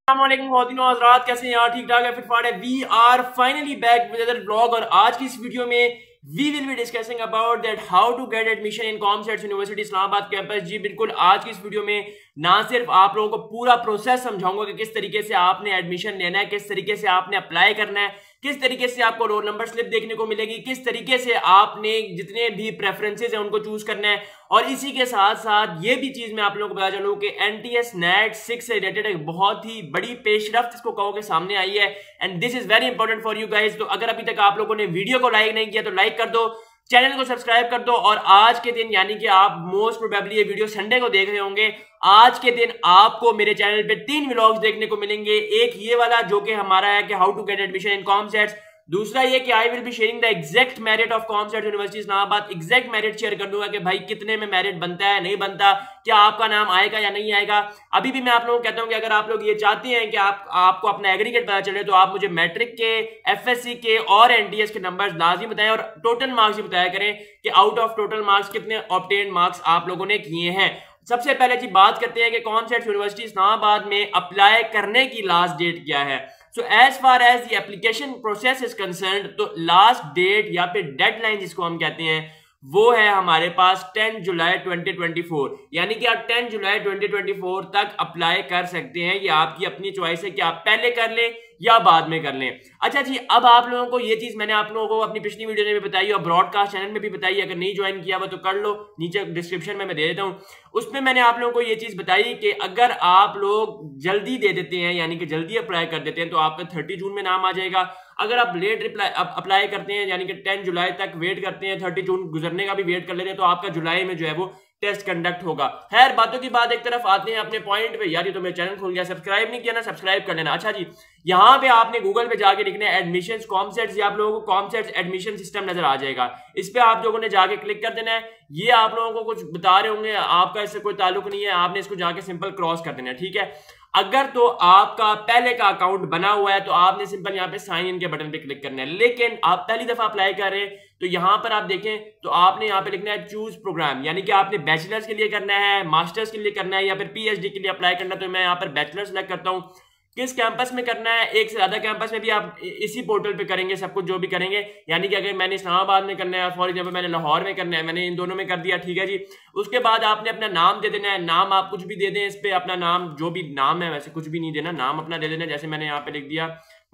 अस्सलामुअलैकुम ख्वातीनो हज़रात, कैसे हैं यार? ठीक ठाक है, फिट फाट है। We are finally back with other blog और आज की इस वीडियो में we will be discussing about that how to get admission in COMSATS university Islamabad campus. जी बिल्कुल, आज की इस वीडियो में ना सिर्फ आप लोगों को पूरा प्रोसेस समझाऊंगा कि किस तरीके से आपने एडमिशन लेना है, किस तरीके से आपने अप्लाई करना है, किस तरीके से आपको रोल नंबर स्लिप देखने को मिलेगी, किस तरीके से आपने जितने भी प्रेफरेंसेस हैं उनको चूज करना है। और इसी के साथ साथ ये भी चीज मैं आप लोगों को बता चलूं कि एनटीएस नेट 6 से रिलेटेड एक बहुत ही बड़ी पेशरफ्त इसको कहो के सामने आई है and this is very important for you guys. तो अगर अभी तक आप लोगों ने वीडियो को लाइक नहीं किया तो लाइक कर दो, चैनल को सब्सक्राइब कर दो। और आज के दिन यानी कि आप मोस्ट प्रोबेबली ये वीडियो संडे को देख रहे होंगे, आज के दिन आपको मेरे चैनल पे 3 व्लॉग्स देखने को मिलेंगे। एक ये वाला जो कि हमारा है कि how to get admission in COMSATS, दूसरा ये कि I will be sharing the exact merit of COMSAT university Islamabad. Exact merit share कर दूंगा कि भाई कितने में मेरिट बनता है, नहीं बनता, क्या आपका नाम आएगा या नहीं आएगा। अभी भी मैं आप लोगों को कहता हूं कि अगर आप लोग ये चाहते हैं कि आपको अपना एग्रीगेट पता चले तो आप मुझे मैट्रिक के, एफएससी के और एनटीएस के नंबर्स लाजमी बताएं और टोटल मार्क्स भी बताया करें कि आउट ऑफ टोटल मार्क्स कितने ऑब्टेन्ड मार्क्स आप लोगों ने किए हैं। सबसे पहले जी बात करते हैं कि कॉमसेट यूनिवर्सिटी इस्लामाबाद में अप्लाई करने की लास्ट डेट क्या है। So as far as the application process is concerned, तो लास्ट डेट या फिर डेडलाइन जिसको हम कहते हैं वो है हमारे पास 10 जुलाई 2024, यानी कि आप 10 जुलाई 2024 तक अप्लाई कर सकते हैं। ये आपकी अपनी चॉइस है कि आप पहले कर लें या बाद में कर लें। अच्छा जी, अब आप लोगों को ये चीज मैंने आप लोगों को अपनी पिछली वीडियो में भी बताई और ब्रॉडकास्ट चैनल में भी बताई, अगर नहीं ज्वाइन किया हुआ तो कर लो, नीचे डिस्क्रिप्शन में मैं दे देता हूं। उसमें मैंने आप लोगों को ये चीज बताई कि अगर आप लोग जल्दी दे देते हैं यानी कि जल्दी अप्लाई कर देते हैं तो आपका 30 जून में नाम आ जाएगा। अगर आप लेट अप्लाई करते हैं यानी कि 10 जुलाई तक वेट करते हैं, 30 जून गुजरने का भी वेट कर लेते हैं तो आपका जुलाई में जो है वो टेस्ट कंडक्ट होगा। खैर, बातों की बात एक तरफ, आते हैं अपने पॉइंट पे। यार ये तो मेरा चैनल खुल गया, सब्सक्राइब नहीं किया ना, सब्सक्राइब कर लेना। अच्छा जी, यहाँ पे आपने गूगल पे जाके लिखना है एडमिशंस कॉमसेट्स, या आप लोगों को कॉमसेट्स एडमिशन सिस्टम नजर आ जाएगा। इस पे आप लोगों ने जाके क्लिक कर देना है। ये आप लोगों को कुछ बता रहे होंगे, आपका इससे कोई ताल्लुक नहीं है, आपने इसको जाके सिंपल क्रॉस कर देना है, ठीक है। अगर तो आपका पहले का अकाउंट बना हुआ है तो आपने सिंपल यहाँ पे साइन इन के बटन पे क्लिक करना है। लेकिन आप पहली दफा अप्लाई कर रहे हैं तो यहाँ पर आप देखें तो आपने यहाँ पे लिखना है चूज प्रोग्राम, यानी कि आपने बैचलर्स के लिए करना है, मास्टर्स के लिए करना है या फिर पीएचडी के लिए अप्लाई करना है। तो मैं यहाँ पर बैचलर सेलेक्ट करता हूँ। किस कैंपस में करना है, एक से ज्यादा कैंपस में भी आप इसी पोर्टल पे करेंगे सब कुछ जो भी करेंगे। यानी कि अगर मैंने इस्लामाबाद में करना है, फॉर एग्जांपल मैंने लाहौर में करना है, मैंने इन दोनों में कर दिया, ठीक है जी। उसके बाद आपने अपना नाम दे देना है। नाम आप कुछ भी दे दें इस पे, अपना नाम जो भी नाम है, वैसे कुछ भी नहीं देना, नाम अपना दे देना। जैसे मैंने यहाँ पे लिख दिया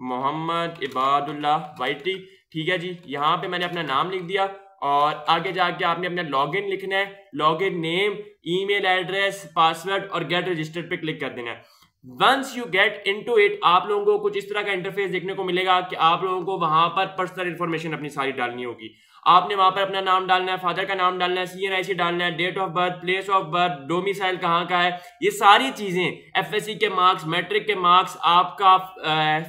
मोहम्मद इबादुल्लाह वाइटी, ठीक है जी। यहाँ पे मैंने अपना नाम लिख दिया और आगे जाके आपने अपना लॉगिन लिखना है, login name, email address, password और गेट रजिस्टर्ड पे क्लिक कर देना है। Once you get into it, आप लोगों को कुछ इस तरह का इंटरफेस देखने को मिलेगा कि आप लोगों को वहां पर पर्सनल इंफॉर्मेशन अपनी सारी डालनी होगी। आपने वहां पर अपना नाम डालना है, फादर का नाम डालना है, CNIC डालना है, date of birth, place of birth, domicile कहाँ का है, ये सारी चीजें, एफएससी के मार्क्स, मैट्रिक के मार्क्स, आपका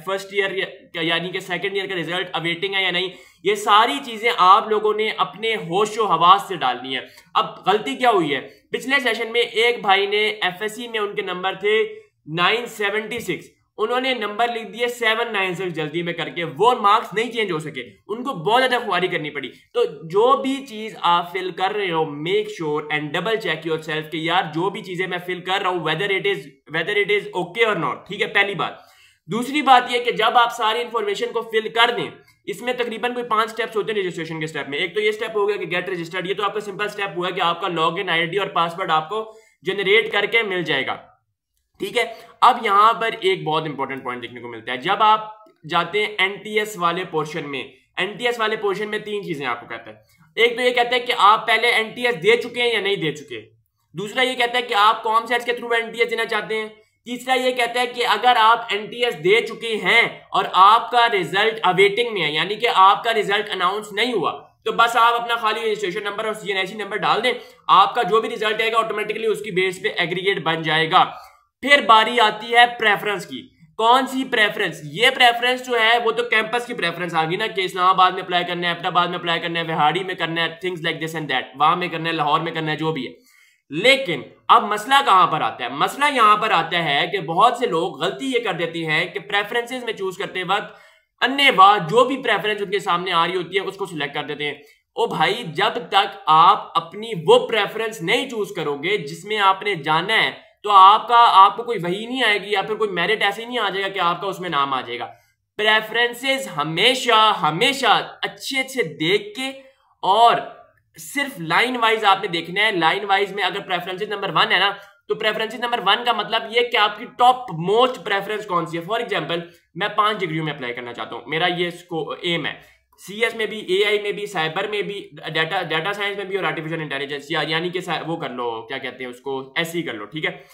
फर्स्ट ईयर यानी कि सेकंड ईयर का रिजल्ट अवेटिंग है या नहीं, ये सारी चीजें आप लोगों ने अपने होशो हवास से डालनी है। अब गलती क्या हुई है, पिछले सेशन में एक भाई ने एफएससी में उनके नंबर थे 976, उन्होंने नंबर लिख दिए 796 जल्दी में करके, वो मार्क्स नहीं चेंज हो सके, उनको बहुत ज्यादा खुआरी करनी पड़ी। तो जो भी चीज आप फिल कर रहे हो, make sure and double check yourself कि यार जो भी चीजें मैं फिल कर रहा हूं वेदर इट इज ओके और नॉट, ठीक है, पहली बात। दूसरी बात यह कि जब आप सारी इंफॉर्मेशन को फिल कर दें, इसमें तकरीबन कोई 5 स्टेप्स होते हैं रजिस्ट्रेशन के स्टेप में। एक तो ये स्टेप हो गया कि गेट रजिस्टर्ड, ये तो आपका सिंपल स्टेप हुआ कि आपका लॉगिन आईडी और पासवर्ड आपको जनरेट करके मिल जाएगा, ठीक है। अब यहां पर एक बहुत इंपॉर्टेंट पॉइंट देखने को मिलता है, जब आप जाते हैं एनटीएस वाले पोर्शन में, एनटीएस वाले पोर्शन में 3 चीजें आपको कहता है। एक तो ये कहता है कि आप पहले एनटीएस दे चुके हैं या नहीं दे चुके, दूसरा ये कहता है कि आप कॉमसेट्स के थ्रू एनटीएस देना चाहते हैं, तीसरा ये कहता है कि अगर आप एनटीएस दे चुके हैं और आपका रिजल्ट अवेटिंग में है यानी कि आपका रिजल्ट अनाउंस नहीं हुआ, तो बस आप अपना खाली रजिस्ट्रेशन नंबर और CNIC नंबर डाल दें, आपका जो भी रिजल्ट आएगा ऑटोमेटिकली उसकी बेस पे एग्रीगेट बन जाएगा। फिर बारी आती है प्रेफरेंस की। कौन सी प्रेफरेंस, ये प्रेफरेंस जो है वो तो कैंपस की प्रेफरेंस आ गई ना कि इस्लामाबाद में अप्लाई करना है, अहमदाबाद में अप्लाई करना है, विहाड़ी में करना है, things like this and that, वहां में करना है, लाहौर में करना है, जो भी है। लेकिन अब मसला कहां पर आता है, मसला यहां पर आता है कि बहुत से लोग गलती ये कर देते हैं कि प्रेफरेंसेस में चूज करते वक्त अन्यथा जो भी प्रेफरेंस उनके सामने आ रही होती है उसको सिलेक्ट कर देते हैं। ओ भाई, जब तक आप अपनी वो प्रेफरेंस नहीं चूज करोगे जिसमें आपने जाना है, तो आपको कोई वही नहीं आएगी या फिर कोई मेरिट ऐसे ही नहीं आ जाएगा कि आपका उसमें नाम आ जाएगा। प्रेफरेंसेस हमेशा हमेशा अच्छे से देख के और सिर्फ लाइन वाइज आपने देखना है। लाइन वाइज में अगर प्रेफरेंसेस नंबर 1 है ना, तो प्रेफरेंसेस नंबर 1 का मतलब ये कि आपकी टॉप मोस्ट प्रेफरेंस कौन सी है। फॉर एग्जांपल मैं 5 डिग्रियों में अप्लाई करना चाहता हूं, मेरा ये एम है, सीएस में भी, एआई में भी, साइबर में भी, डाटा साइंस में भी और आर्टिफिशियल इंटेलिजेंस, यानी कि वो कर लो, क्या कहते हैं उसको, ऐसे कर लो, ठीक है।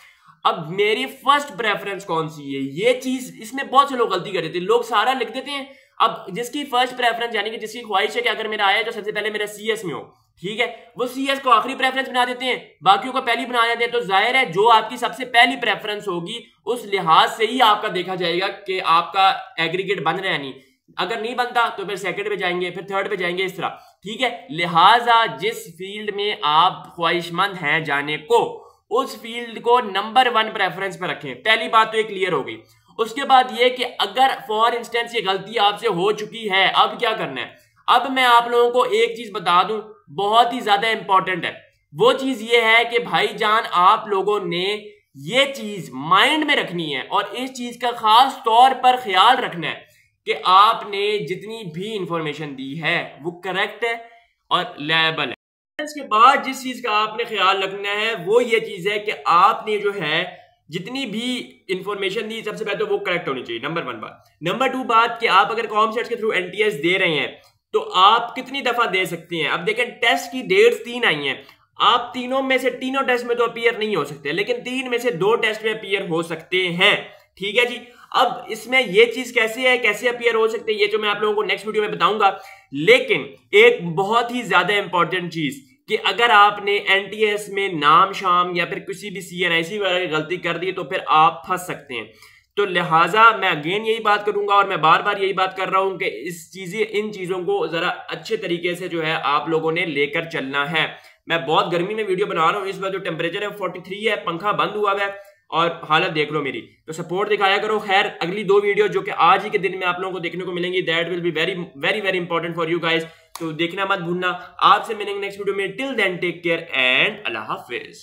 अब मेरी फर्स्ट प्रेफरेंस कौन सी है, ये चीज इसमें बहुत से लोग गलती कर देते हैं, लोग सारा लिख देते हैं। अब जिसकी फर्स्ट प्रेफरेंस यानी कि जिसकी ख्वाहिश है कि अगर मेरा आया तो सबसे पहले मेरा सीएस में हो, ठीक है, वो सीएस को आखिरी प्रेफरेंस बना देते हैं, बाकियों को पहली बना देते हैं। तो जाहिर है जो आपकी सबसे पहली प्रेफरेंस होगी उस लिहाज से ही आपका देखा जाएगा कि आपका एग्रीगेट बन रहा है नहीं। अगर नहीं बनता तो फिर सेकंड पे जाएंगे, फिर थर्ड पे जाएंगे, इस तरह, ठीक है। लिहाजा जिस फील्ड में आप ख्वाहिशमंद हैं जाने को, उस फील्ड को नंबर 1 प्रेफरेंस पर रखें। पहली बात तो ये क्लियर हो गई। उसके बाद ये कि अगर फॉर इंस्टेंस ये गलती आपसे हो चुकी है, अब क्या करना है। अब मैं आप लोगों को एक चीज बता दूं, बहुत ही ज्यादा इंपॉर्टेंट है। वो चीज ये है कि भाईजान आप लोगों ने ये चीज माइंड में रखनी है और इस चीज का खास तौर पर ख्याल रखना है कि आपने जितनी भी इंफॉर्मेशन दी है वो करेक्ट है और लेबल है। इसके बाद जिस चीज का आपने ख्याल रखना है वो ये चीज है कि आपने जो है जितनी भी इंफॉर्मेशन दी, सबसे पहले तो वो करेक्ट होनी चाहिए, नंबर 1 बात। नंबर 2 बात कि आप अगर कॉमसेट्स के थ्रू एनटीएस दे रहे हैं तो आप कितनी दफा दे सकते हैं। अब देखें टेस्ट की डेट्स 3 आई हैं, आप तीनों में से, तीनों टेस्ट में तो अपीयर नहीं हो सकते, लेकिन 3 में से 2 टेस्ट में अपीयर हो सकते हैं, ठीक है जी। अब इसमें ये चीज कैसे है, कैसे अपीयर हो सकते हैं, ये तो मैं आप लोगों को नेक्स्ट वीडियो में बताऊंगा। लेकिन एक बहुत ही ज्यादा इंपॉर्टेंट चीज कि अगर आपने एनटीएस में नाम शाम या फिर किसी भी सीएनआईसी वगैरह की गलती कर दी तो फिर आप फंस सकते हैं। तो लिहाजा मैं अगेन यही बात करूंगा और मैं बार बार यही बात कर रहा हूं कि इन चीजों को जरा अच्छे तरीके से जो है आप लोगों ने लेकर चलना है। मैं बहुत गर्मी में वीडियो बना रहा हूं, इस बार जो टेम्परेचर है 43 है, पंखा बंद हुआ है और हालत देख लो मेरी, तो सपोर्ट दिखाया करो। खैर अगली 2 वीडियो जो कि आज ही के दिन में आप लोगों को देखने को मिलेंगी, that will be very very very important for you guys, तो देखना मत भूलना। आपसे मिलेंगे नेक्स्ट वीडियो में, till then take care and अल्लाह हाफिज।